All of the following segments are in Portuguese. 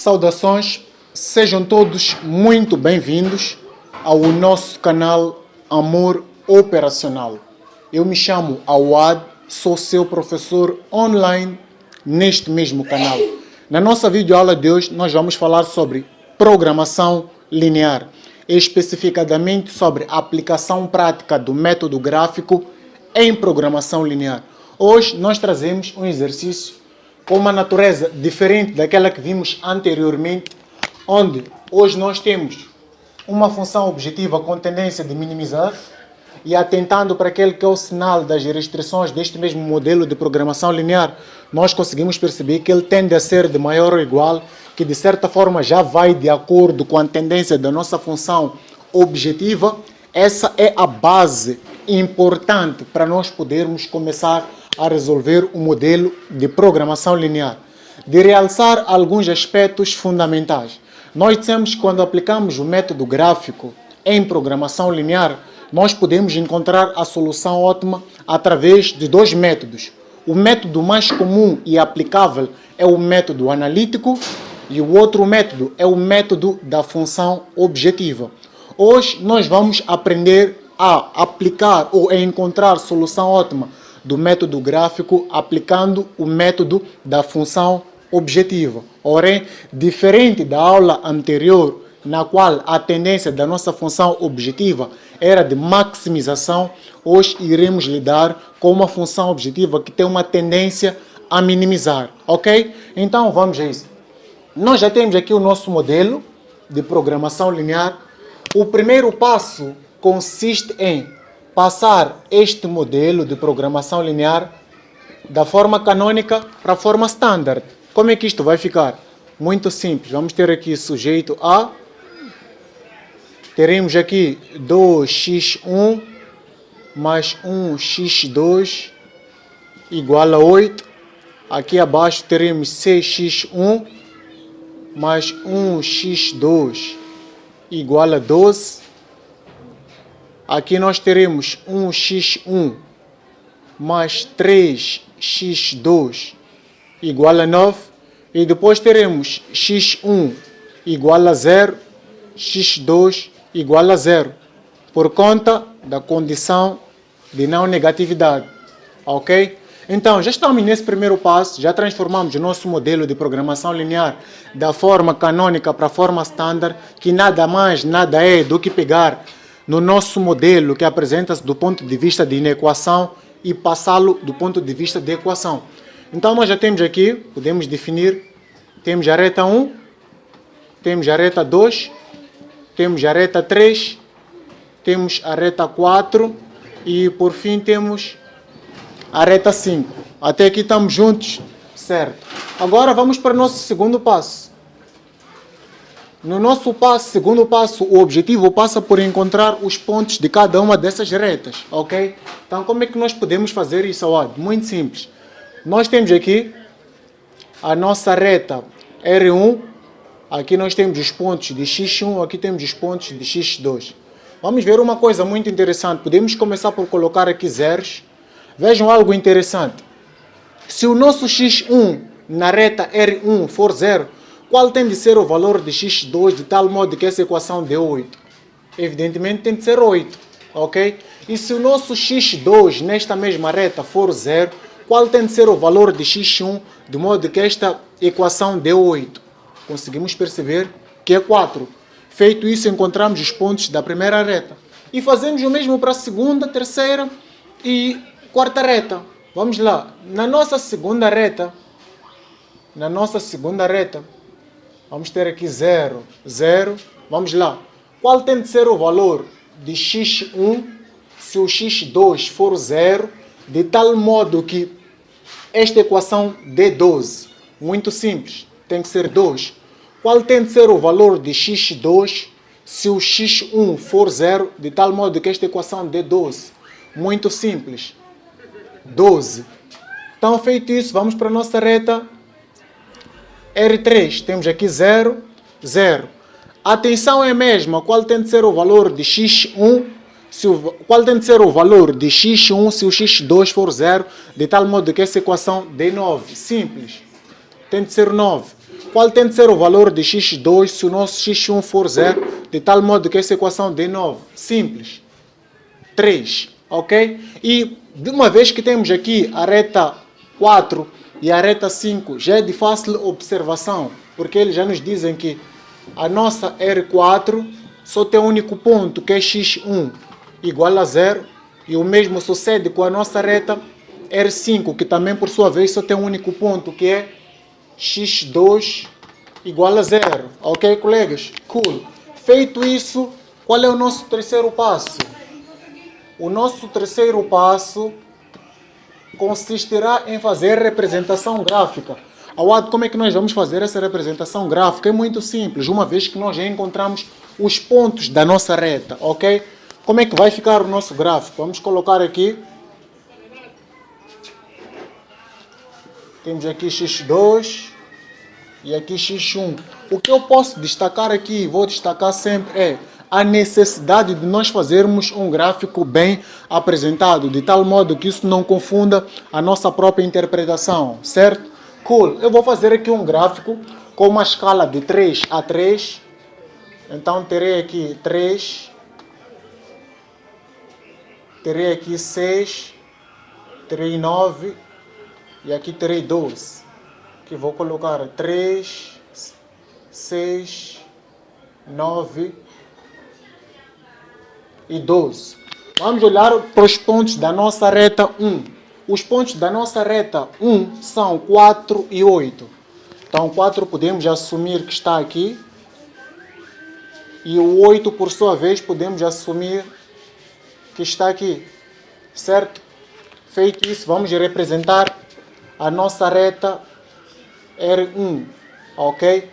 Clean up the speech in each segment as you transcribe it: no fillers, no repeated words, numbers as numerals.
Saudações, sejam todos muito bem-vindos ao nosso canal Amor Operacional. Eu me chamo Awad, sou seu professor online neste mesmo canal. Na nossa videoaula de hoje, nós vamos falar sobre programação linear, especificadamente sobre a aplicação prática do método gráfico em programação linear. Hoje nós trazemos um exercício com uma natureza diferente daquela que vimos anteriormente, onde hoje nós temos uma função objetiva com tendência de minimizar e atentando para aquele que é o sinal das restrições deste mesmo modelo de programação linear, nós conseguimos perceber que ele tende a ser de maior ou igual, que de certa forma já vai de acordo com a tendência da nossa função objetiva. Essa é a base importante para nós podermos começar a resolver o modelo de programação linear. De realçar alguns aspectos fundamentais. Nós dissemos que quando aplicamos o método gráfico em programação linear, nós podemos encontrar a solução ótima através de dois métodos. O método mais comum e aplicável é o método analítico e o outro método é o método da função objetiva. Hoje nós vamos aprender a aplicar ou a encontrar solução ótima do método gráfico aplicando o método da função objetiva. Porém, diferente da aula anterior, na qual a tendência da nossa função objetiva era de maximização, hoje iremos lidar com uma função objetiva que tem uma tendência a minimizar, ok? Então vamos a isso. Nós já temos aqui o nosso modelo de programação linear. O primeiro passo consiste em passar este modelo de programação linear da forma canônica para a forma standard. Como é que isto vai ficar? Muito simples. Vamos ter aqui sujeito A. Teremos aqui 2x1 mais 1x2 igual a 8. Aqui abaixo teremos 6x1 mais 1x2 igual a 12. Aqui nós teremos 1x1 mais 3x2 igual a 9. E depois teremos x1 igual a 0, x2 igual a 0, por conta da condição de não negatividade. Ok? Então, já estamos nesse primeiro passo, já transformamos o nosso modelo de programação linear da forma canônica para a forma standard, que nada mais, nada é do que pegar no nosso modelo que apresenta-se do ponto de vista de inequação e passá-lo do ponto de vista de equação. Então nós já temos aqui, podemos definir, temos a reta 1, temos a reta 2, temos a reta 3, temos a reta 4 e por fim temos a reta 5. Até aqui estamos juntos, certo? Agora vamos para o nosso segundo passo. No nosso segundo passo, o objetivo passa por encontrar os pontos de cada uma dessas retas, ok? Então, como é que nós podemos fazer isso, Awad? Muito simples. Nós temos aqui a nossa reta R1, aqui nós temos os pontos de x1, aqui temos os pontos de x2. Vamos ver uma coisa muito interessante. Podemos começar por colocar aqui zeros. Vejam algo interessante. Se o nosso x1 na reta R1 for 0, qual tem de ser o valor de x2 de tal modo que essa equação dê 8? Evidentemente tem de ser 8, ok? E se o nosso x2 nesta mesma reta for 0, qual tem de ser o valor de x1 de modo que esta equação dê 8? Conseguimos perceber que é 4. Feito isso, encontramos os pontos da primeira reta. E fazemos o mesmo para a segunda, terceira e quarta reta. Vamos lá. Na nossa segunda reta, vamos ter aqui 0, 0. Vamos lá. Qual tem de ser o valor de x1 se o x2 for 0, de tal modo que esta equação dê 12? Muito simples. Tem que ser 2. Qual tem de ser o valor de x2 se o x1 for 0, de tal modo que esta equação dê 12? Muito simples. 12. Então, feito isso, vamos para a nossa reta R3, temos aqui 0, 0. A atenção é a mesma. Qual tem de ser o valor de x1? Qual tem de ser o valor de x1 se o x2 for 0, de tal modo que essa equação dê 9? Simples. Tem de ser 9. qual tem de ser o valor de x2 se o nosso x1 for 0, de tal modo que essa equação dê 9? Simples. 3, ok? E de uma vez que temos aqui a reta 4 e a reta 5, já é de fácil observação, porque eles já nos dizem que a nossa R4 só tem um único ponto, que é x1 igual a 0, e o mesmo sucede com a nossa reta R5, que também por sua vez só tem um único ponto, que é x2 igual a 0. Ok, colegas? Cool. Feito isso, qual é o nosso terceiro passo? O nosso terceiro passo consistirá em fazer representação gráfica. Awad, como é que nós vamos fazer essa representação gráfica? É muito simples, uma vez que nós já encontramos os pontos da nossa reta, ok? Como é que vai ficar o nosso gráfico? Vamos colocar aqui. Temos aqui x2 e aqui x1. O que eu posso destacar aqui, vou destacar sempre, é a necessidade de nós fazermos um gráfico bem apresentado, de tal modo que isso não confunda a nossa própria interpretação, certo? Cool. Eu vou fazer aqui um gráfico com uma escala de 3 a 3. Então terei aqui 3, terei aqui 6, terei 9 e aqui terei 12. Aqui vou colocar 3, 6, 9 e 12. Vamos olhar para os pontos da nossa reta 1. Os pontos da nossa reta 1 são 4 e 8. Então 4 podemos assumir que está aqui. E o 8, por sua vez, podemos assumir que está aqui. Certo? Feito isso, vamos representar a nossa reta R1. Ok?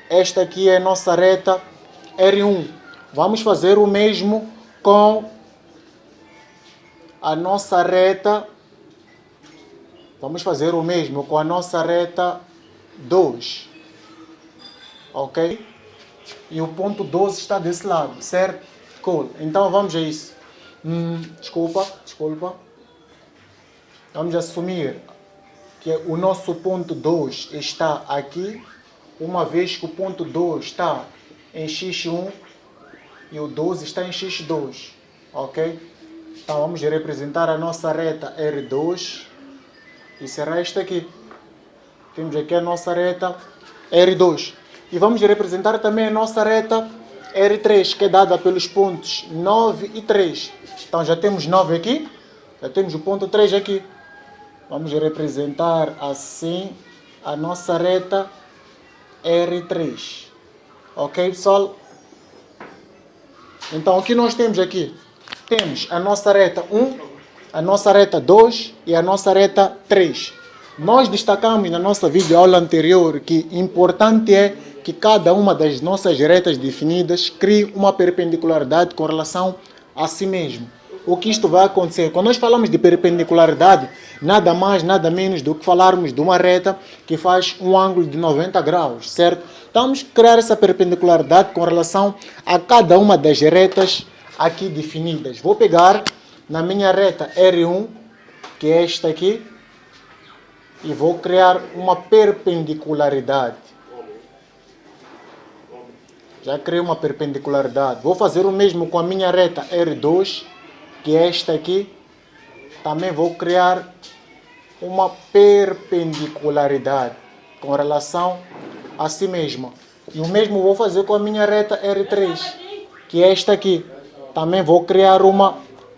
Esta aqui é a nossa reta R1. Vamos fazer o mesmo com a nossa reta. Vamos fazer o mesmo com a nossa reta 2. Ok? E o ponto 12 está desse lado, certo? Cool. Então vamos a isso. Desculpa. Vamos assumir que o nosso ponto 2 está aqui, uma vez que o ponto 2 está em x1 e o 12 está em x2, ok? Então vamos representar a nossa reta R2 e será esta aqui. Temos aqui a nossa reta R2 e vamos representar também a nossa reta R3, que é dada pelos pontos 9 e 3. Então já temos 9 aqui, já temos o ponto 3 aqui. Vamos representar assim a nossa reta R3. Ok, pessoal? Então, o que nós temos aqui? Temos a nossa reta 1, a nossa reta 2 e a nossa reta 3. Nós destacamos na nossa videoaula anterior que importante é que cada uma das nossas retas definidas crie uma perpendicularidade com relação a si mesmo. O que isto vai acontecer? Quando nós falamos de perpendicularidade, nada mais, nada menos do que falarmos de uma reta que faz um ângulo de 90 graus, certo? Então vamos criar essa perpendicularidade com relação a cada uma das retas aqui definidas. Vou pegar na minha reta R1, que é esta aqui, e vou criar uma perpendicularidade. Já criei uma perpendicularidade. Vou fazer o mesmo com a minha reta R2, que é esta aqui. Também vou criar uma perpendicularidade com relação a si mesma. E o mesmo vou fazer com a minha reta R3, que é esta aqui. Também vou criar uma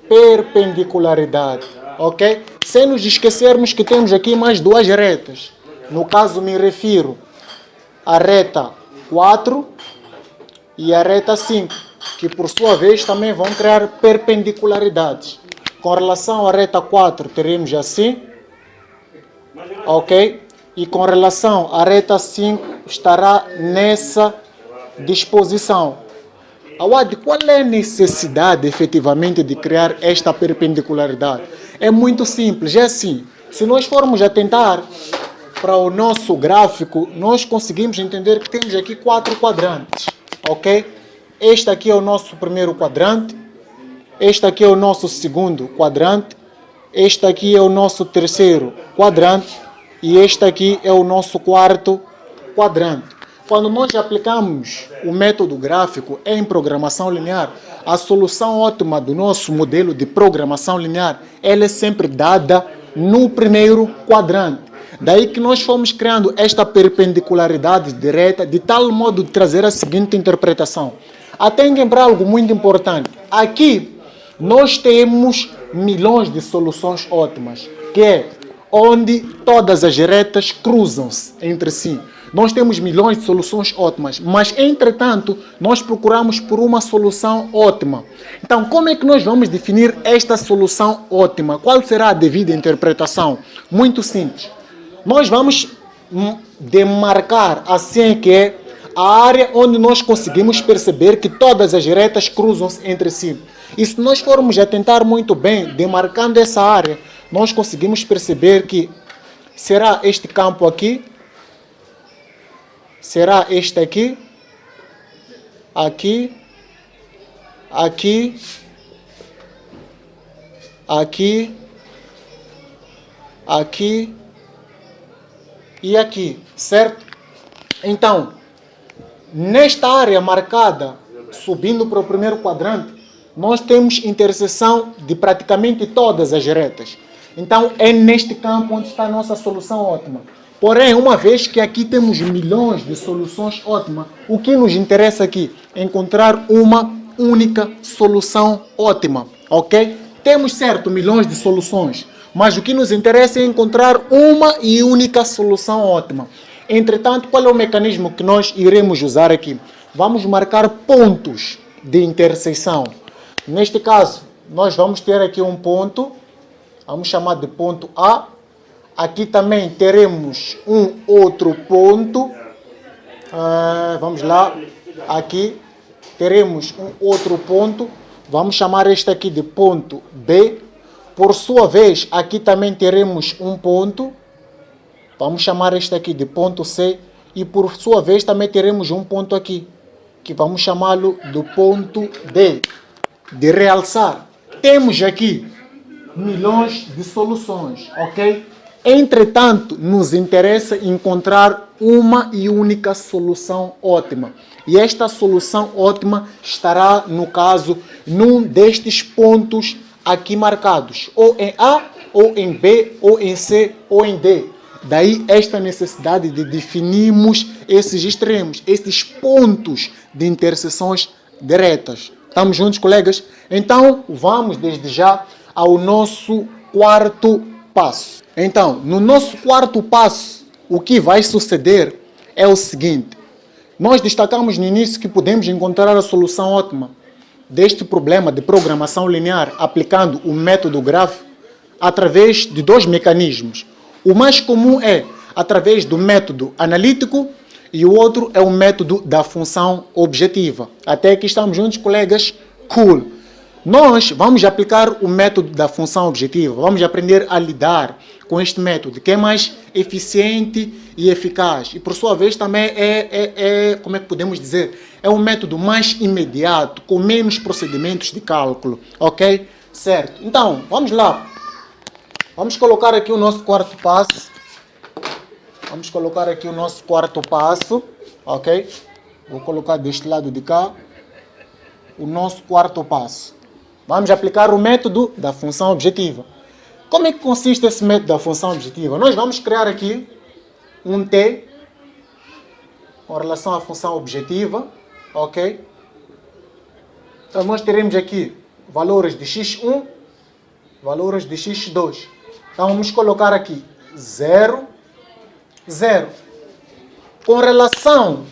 perpendicularidade, ok? Sem nos esquecermos que temos aqui mais duas retas. No caso, me refiro à reta 4 e à reta 5, que por sua vez também vão criar perpendicularidades. Com relação à reta 4, teremos assim, ok? E com relação à reta 5, estará nessa disposição. Awad, qual é a necessidade efetivamente de criar esta perpendicularidade? É muito simples, é assim. Se nós formos atentar para o nosso gráfico, nós conseguimos entender que temos aqui 4 quadrantes, ok? Este aqui é o nosso primeiro quadrante, este aqui é o nosso segundo quadrante, este aqui é o nosso terceiro quadrante e este aqui é o nosso quarto quadrante. Quando nós aplicamos o método gráfico em programação linear, a solução ótima do nosso modelo de programação linear, ela é sempre dada no primeiro quadrante. Daí que nós fomos criando esta perpendicularidade direta de tal modo de trazer a seguinte interpretação. Atentem para algo muito importante. Aqui nós temos milhões de soluções ótimas, que é onde todas as retas cruzam-se entre si. Nós temos milhões de soluções ótimas, mas, entretanto, nós procuramos por uma solução ótima. Então, como é que nós vamos definir esta solução ótima? Qual será a devida interpretação? Muito simples. Nós vamos demarcar, assim que é, a área onde nós conseguimos perceber que todas as retas cruzam-se entre si. E se nós formos atentar muito bem, demarcando essa área, nós conseguimos perceber que será este campo aqui, será este aqui, aqui, aqui, aqui, aqui e aqui, certo? Então, nesta área marcada, subindo para o primeiro quadrante, nós temos interseção de praticamente todas as retas. Então, é neste campo onde está a nossa solução ótima. Porém, uma vez que aqui temos milhões de soluções ótimas, o que nos interessa aqui é encontrar uma única solução ótima, ok? Temos, certo, milhões de soluções, mas o que nos interessa é encontrar uma e única solução ótima. Entretanto, qual é o mecanismo que nós iremos usar aqui? Vamos marcar pontos de interseção. Neste caso, nós vamos ter aqui um ponto, vamos chamar de ponto A. Aqui também teremos um outro ponto. Vamos lá. Aqui teremos um outro ponto. Vamos chamar este aqui de ponto B. Por sua vez, aqui também teremos um ponto. Vamos chamar este aqui de ponto C. E por sua vez também teremos um ponto aqui, que vamos chamá-lo do ponto D. De realçar, temos aqui milhões de soluções, ok? Entretanto, nos interessa encontrar uma e única solução ótima. E esta solução ótima estará, no caso, num destes pontos aqui marcados. Ou em A, ou em B, ou em C, ou em D. Daí esta necessidade de definirmos esses extremos, esses pontos de interseções diretas. Estamos juntos, colegas? Então, vamos desde já ao nosso quarto passo. Então, no nosso quarto passo, o que vai suceder é o seguinte. Nós destacamos no início que podemos encontrar a solução ótima deste problema de programação linear aplicando o método gráfico através de dois mecanismos. O mais comum é através do método analítico e o outro é o método da função objetiva. Até aqui estamos juntos, colegas? Cool! Nós vamos aplicar o método da função objetiva, vamos aprender a lidar com este método, que é mais eficiente e eficaz. E por sua vez também como é que podemos dizer? É um método mais imediato, com menos procedimentos de cálculo, ok? Certo. Então, vamos lá. Vamos colocar aqui o nosso quarto passo. Vamos colocar aqui o nosso quarto passo, ok? Vou colocar deste lado de cá o nosso quarto passo. Vamos aplicar o método da função objetiva. Como é que consiste esse método da função objetiva? Nós vamos criar aqui um T com relação à função objetiva, ok? Então nós teremos aqui valores de x1, valores de x2. Então vamos colocar aqui 0, 0. Com relação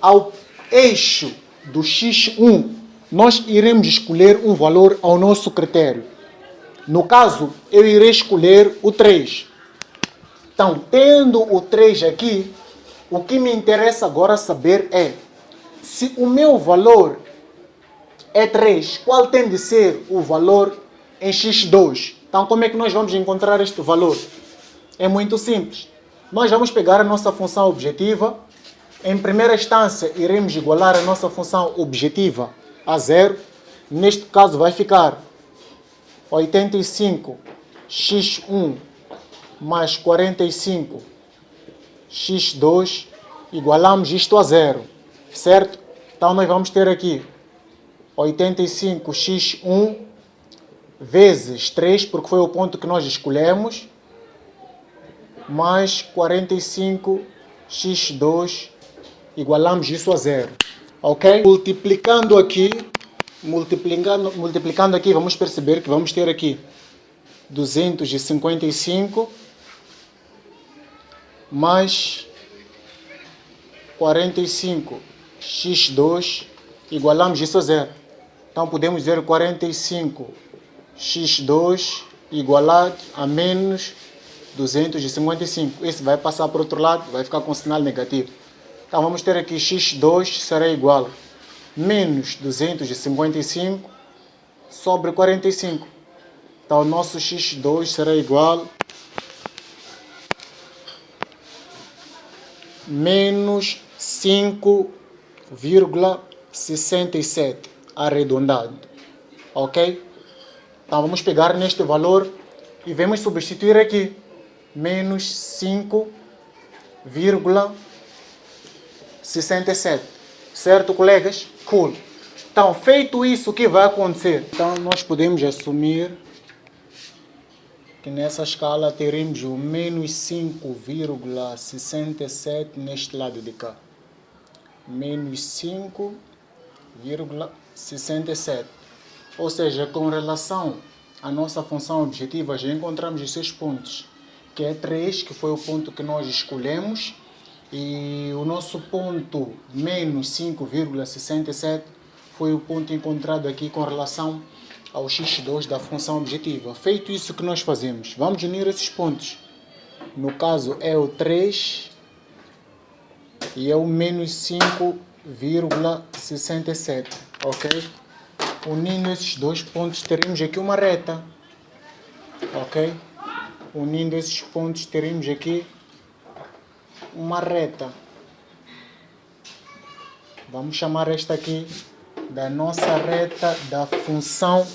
ao eixo do x1, nós iremos escolher um valor ao nosso critério. No caso, eu irei escolher o 3. Então, tendo o 3 aqui, o que me interessa agora saber é se o meu valor é 3, qual tem de ser o valor em x2? Então, como é que nós vamos encontrar este valor? É muito simples. Nós vamos pegar a nossa função objetiva. Em primeira instância, iremos igualar a nossa função objetiva a 0. Neste caso, vai ficar 85x1 mais 45x2 igualamos isto a zero, certo? Então nós vamos ter aqui 85x1 vezes 3, porque foi o ponto que nós escolhemos, mais 45x2, igualamos isso a zero, ok? Multiplicando aqui, vamos perceber que vamos ter aqui 255 mais 45x2, igualamos isso a zero. Então podemos dizer 45x2 igualado a menos 255. Esse vai passar para o outro lado, vai ficar com sinal negativo. Então vamos ter aqui x2 será igual a menos 255 sobre 45. Então o nosso x2 será igual a menos 5,67, arredondado, ok? Então vamos pegar neste valor e vamos substituir aqui, menos 5,67, certo, colegas? Cool. Então, feito isso, o que vai acontecer? Então nós podemos assumir que nessa escala teremos o menos 5,67 neste lado de cá. Menos 5,67. Ou seja, com relação à nossa função objetiva, já encontramos os seus pontos, que é 3, que foi o ponto que nós escolhemos, e o nosso ponto menos 5,67 foi o ponto encontrado aqui com relação ao x2 da função objetiva. Feito isso, que nós fazemos? Vamos unir esses pontos. No caso é o 3 e é o menos 5,67, ok? Unindo esses dois pontos teremos aqui uma reta, ok? Unindo esses pontos teremos aqui uma reta. Vamos chamar esta aqui da nossa reta da função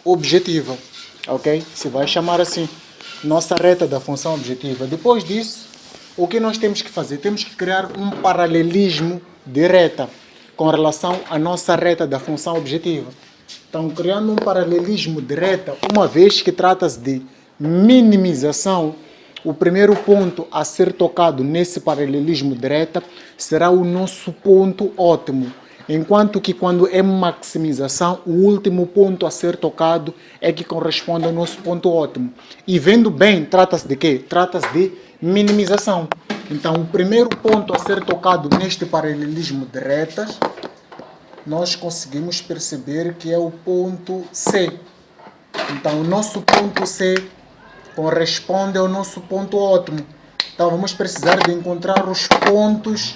objetiva, ok? Se vai chamar assim, nossa reta da função objetiva. Depois disso, o que nós temos que fazer? Temos que criar um paralelismo de reta com relação à nossa reta da função objetiva. Então, criando um paralelismo de reta, uma vez que trata-se de minimização, o primeiro ponto a ser tocado nesse paralelismo de reta será o nosso ponto ótimo. Enquanto que quando é maximização, o último ponto a ser tocado é que corresponde ao nosso ponto ótimo. E vendo bem, trata-se de quê? Trata-se de minimização. Então, o primeiro ponto a ser tocado neste paralelismo de retas, nós conseguimos perceber que é o ponto C. Então, o nosso ponto C corresponde ao nosso ponto ótimo. Então, vamos precisar de encontrar os pontos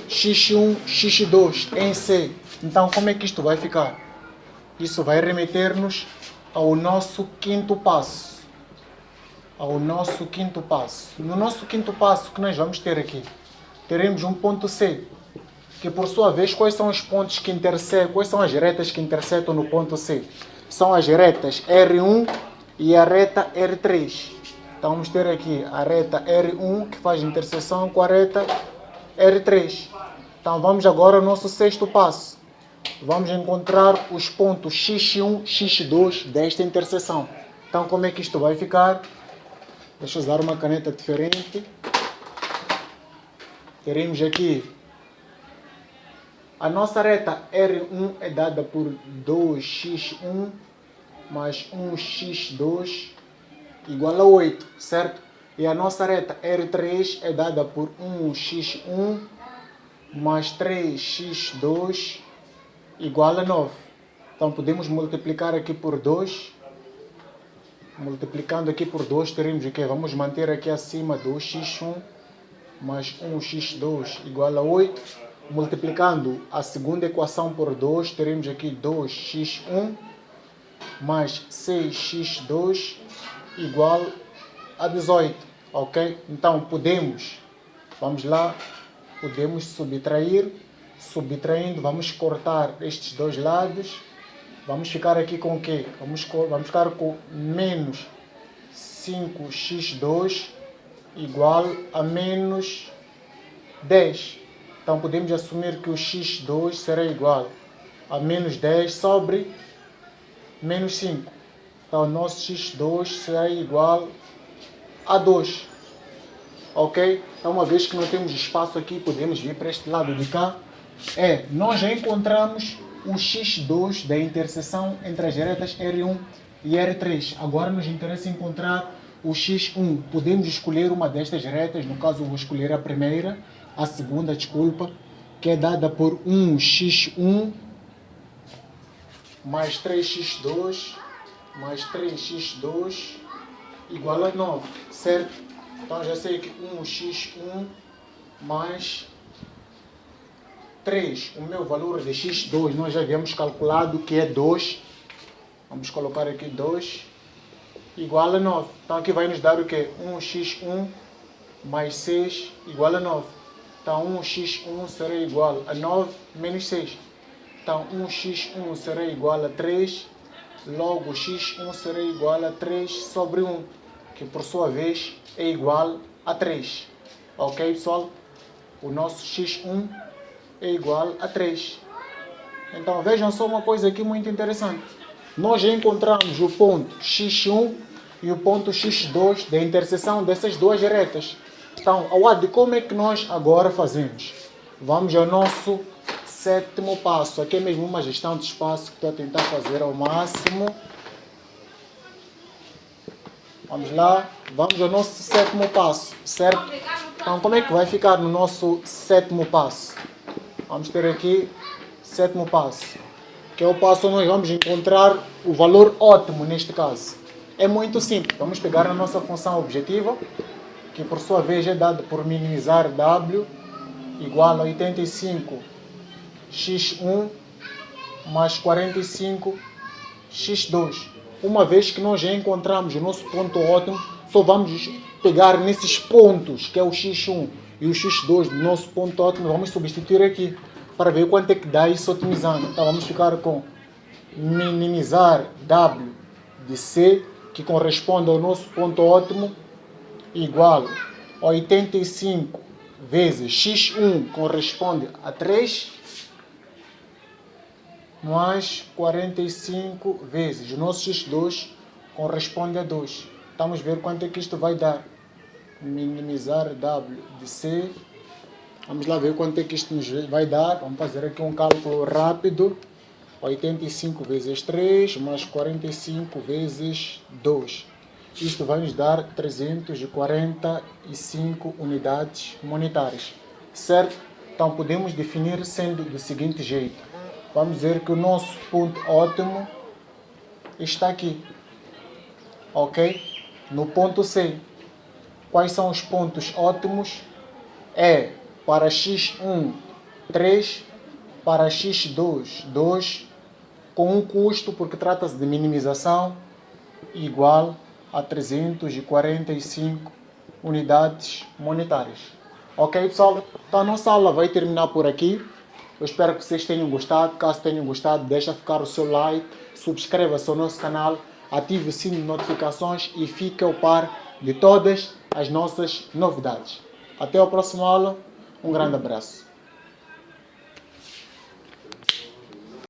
x1, x2 em C. Então, como é que isto vai ficar? Isso vai remeter-nos ao nosso quinto passo. No nosso quinto passo, o que nós vamos ter aqui? Teremos um ponto C, que por sua vez, quais são os pontos que intersetam, quais são as retas que intersetam no ponto C? São as retas R1 e a reta R3. Então, vamos ter aqui a reta R1, que faz interseção com a reta R3. Então, vamos agora ao nosso sexto passo. Vamos encontrar os pontos x1, x2 desta interseção. Então, como é que isto vai ficar? Deixa eu usar uma caneta diferente. Teremos aqui a nossa reta R1 é dada por 2x1 mais 1x2 igual a 8, certo? E a nossa reta R3 é dada por 1x1 mais 3x2 igual a 9. Então podemos multiplicar aqui por 2. Multiplicando aqui por 2 teremos o quê? Vamos manter aqui acima 2x1 mais 1x2 igual a 8. Multiplicando a segunda equação por 2, teremos aqui 2x1 mais 6x2 igual a 18, ok? Então podemos, vamos lá, podemos subtrair. Subtraindo, vamos cortar estes dois lados. Vamos ficar aqui com o quê? Vamos ficar com menos 5x2 igual a menos 10. Então podemos assumir que o x2 será igual a menos 10 sobre menos 5. Então o nosso x2 será igual a 2. Ok? Então uma vez que não temos espaço aqui, podemos vir para este lado de cá. Nós já encontramos o x2 da interseção entre as retas R1 e R3. Agora nos interessa encontrar o x1. Podemos escolher uma destas retas, no caso eu vou escolher a primeira, a segunda, desculpa, que é dada por 1x1 mais 3x2 mais 3x2 igual a 9, certo? Então já sei que 1x1 mais 3, o meu valor de x2, nós já havíamos calculado que é 2. Vamos colocar aqui 2 igual a 9. Então aqui vai nos dar o quê? 1x1 mais 6 igual a 9. Então 1x1 será igual a 9 menos 6. Então 1x1 será igual a 3. Logo x1 será igual a 3 sobre 1, que por sua vez é igual a 3. Ok, pessoal? O nosso x1 é igual a 3. Então vejam só uma coisa aqui muito interessante. Nós já encontramos o ponto x1 e o ponto x2 da interseção dessas duas retas. Então, como é que nós agora fazemos? Vamos ao nosso sétimo passo. Aqui é mesmo uma gestão de espaço que estou a tentar fazer ao máximo. Vamos lá. Vamos ao nosso sétimo passo, certo? Então, como é que vai ficar no nosso sétimo passo? Vamos ter aqui sétimo passo, que é o passo onde nós vamos encontrar o valor ótimo neste caso. É muito simples. Vamos pegar a nossa função objetiva, que por sua vez é dada por minimizar W igual a 85x1 mais 45x2. Uma vez que nós já encontramos o nosso ponto ótimo, só vamos pegar nesses pontos, que é o x1 e o x2 do nosso ponto ótimo, vamos substituir aqui, para ver quanto é que dá isso otimizando. Então vamos ficar com minimizar W de C, que corresponde ao nosso ponto ótimo, igual a 85 vezes x1 corresponde a 3, mais 45 vezes o nosso x2 corresponde a 2. Vamos ver quanto é que isto vai dar. Minimizar W de C. Vamos lá ver quanto é que isto nos vai dar. Vamos fazer aqui um cálculo rápido. 85 vezes 3 mais 45 vezes 2. Isto vai nos dar 345 unidades monetárias. Certo? Então podemos definir sendo do seguinte jeito. Vamos dizer que o nosso ponto ótimo está aqui. Ok? No ponto C. Quais são os pontos ótimos? Para x1, 3. Para x2, 2. Com um custo, porque trata-se de minimização, igual a 345 unidades monetárias. Ok, pessoal? Então a nossa aula vai terminar por aqui. Eu espero que vocês tenham gostado. Caso tenham gostado, deixa ficar o seu like, subscreva-se ao nosso canal, ative o sino de notificações e fique ao par de todas as nossas novidades. Até a próxima aula. Um grande abraço.